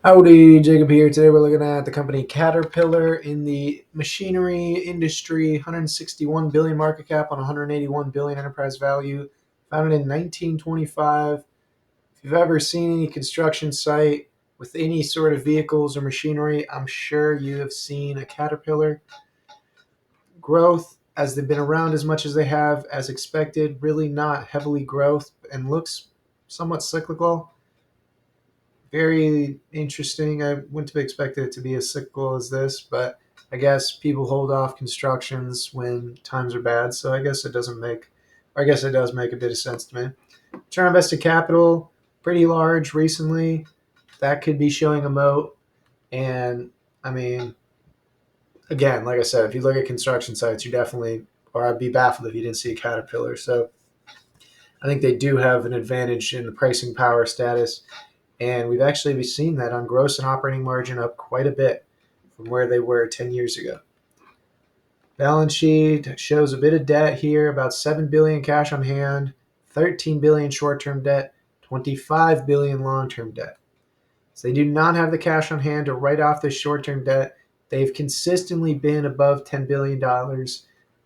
Howdy, Jacob here. Today we're looking at the company Caterpillar in the machinery industry, 161 billion market cap on 181 billion enterprise value, founded in 1925. If you've ever seen any construction site with any sort of vehicles or machinery, I'm sure you have seen a Caterpillar. Growth, as they've been around as much as they have, as expected, really not heavily growth and looks somewhat cyclical. Very interesting. I wouldn't have expected it to be as cyclical as this, but I guess people hold off constructions when times are bad. So I guess it doesn't make, or I guess it does make a bit of sense to me. Return on invested capital, pretty large recently. That could be showing a moat. And I mean, again, like I said, if you look at construction sites, you definitely, or I'd be baffled if you didn't see a Caterpillar. So I think they do have an advantage in the pricing power status. And we've actually seen that on gross and operating margin up quite a bit from where they were 10 years ago. Balance sheet shows a bit of debt here, about 7 billion cash on hand, 13 billion short-term debt, 25 billion long-term debt. So they do not have the cash on hand to write off this short-term debt. They've consistently been above $10 billion,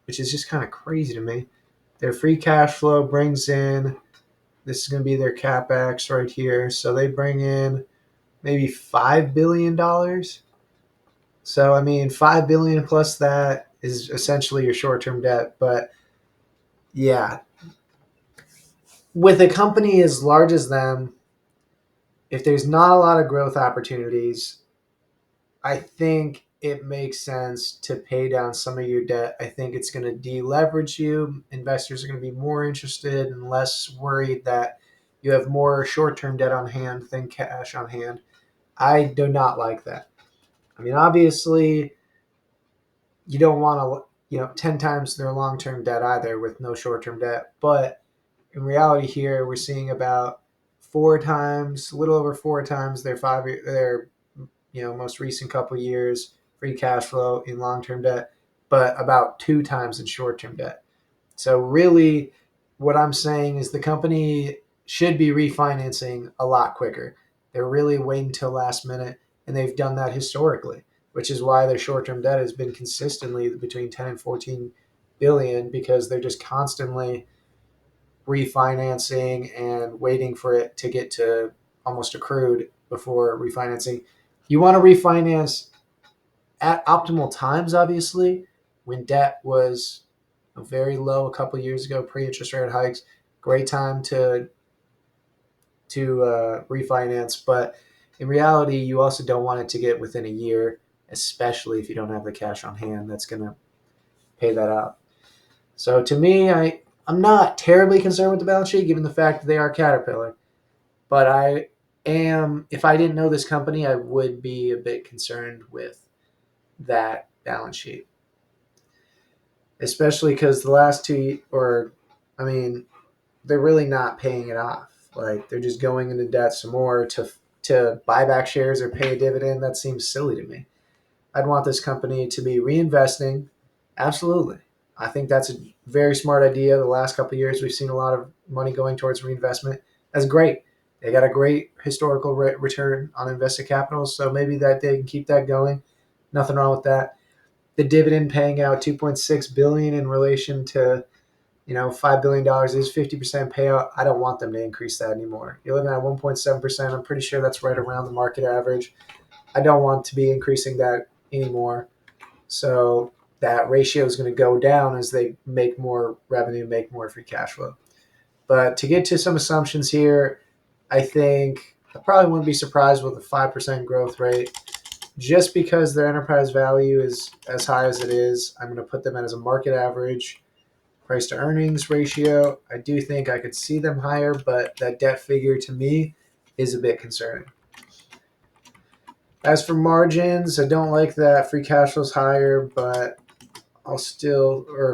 which is just kind of crazy to me. Their free cash flow brings in, this is going to be their capex right here. So they bring in maybe $5 billion. So I mean, 5 billion plus that is essentially your short-term debt. But yeah, with a company as large as them, if there's not a lot of growth opportunities, I think it makes sense to pay down some of your debt. I think it's going to deleverage you. Investors are going to be more interested and less worried that you have more short-term debt on hand than cash on hand. I do not like that. I mean, obviously, you don't want to, 10 times their long-term debt either with no short-term debt. But in reality here, we're seeing about 4 times, a little over 4 times their most recent couple of years free cash flow in long-term debt, but about 2 times in short-term debt. So really, what I'm saying is the company should be refinancing a lot quicker. They're really waiting till last minute, and they've done that historically, which is why their short-term debt has been consistently between 10 and 14 billion, because they're just constantly refinancing and waiting for it to get to almost accrued before refinancing. You want to refinance at optimal times, obviously, when debt was very low a couple of years ago, pre-interest rate hikes. Great time to refinance, but in reality, you also don't want it to get within a year, especially if you don't have the cash on hand that's going to pay that out. So to me, I'm not terribly concerned with the balance sheet, given the fact that they are Caterpillar. But if I didn't know this company, I would be a bit concerned with that balance sheet, especially because the last two, I mean, they're really not paying it off. Like they're just going into debt some more to buy back shares or pay a dividend. That seems silly to me. I'd want this company to be reinvesting. Absolutely. I think that's a very smart idea. The last couple of years, we've seen a lot of money going towards reinvestment. That's great. They got a great historical return on invested capital, so maybe that they can keep that going. Nothing wrong with that. The dividend paying out 2.6 billion in relation to $5 billion is 50% payout. I don't want them to increase that anymore. You're looking at 1.7%. I'm pretty sure that's right around the market average. I don't want to be increasing that anymore. So that ratio is going to go down as they make more revenue, make more free cash flow. But to get to some assumptions here, I think I probably wouldn't be surprised with a 5% growth rate. Just because their enterprise value is as high as it is, I'm going to put them as a market average price to earnings ratio. I do think I could see them higher, but that debt figure to me is a bit concerning. As for margins, I don't like that free cash flow is higher, but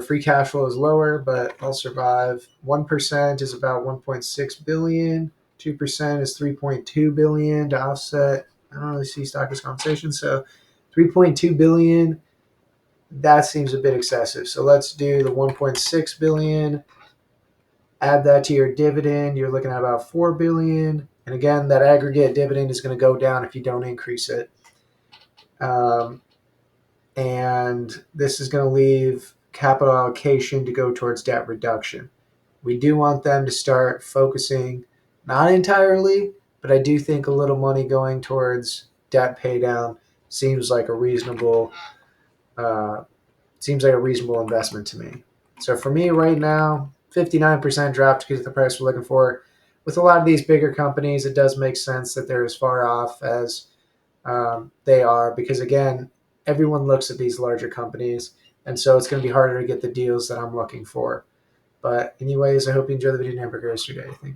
free cash flow is lower, but I'll survive. 1% is about 1.6 billion. 2% is 3.2 billion to offset. I don't really see stock-based compensation, so 3.2 billion. That seems a bit excessive. So let's do the 1.6 billion. Add that to your dividend. You're looking at about 4 billion. And again, that aggregate dividend is going to go down if you don't increase it. Um, and this is going to leave capital allocation to go towards debt reduction. We do want them to start focusing, not entirely, but I do think a little money going towards debt pay down seems like a reasonable uh, investment to me. So for me right now, 59% drop to get to the price we're looking for. With a lot of these bigger companies, it does make sense that they're as far off as they are because, again, everyone looks at these larger companies, and so it's going to be harder to get the deals that I'm looking for. But anyways, I hope you enjoy the video and have a great rest of your day. Thank you.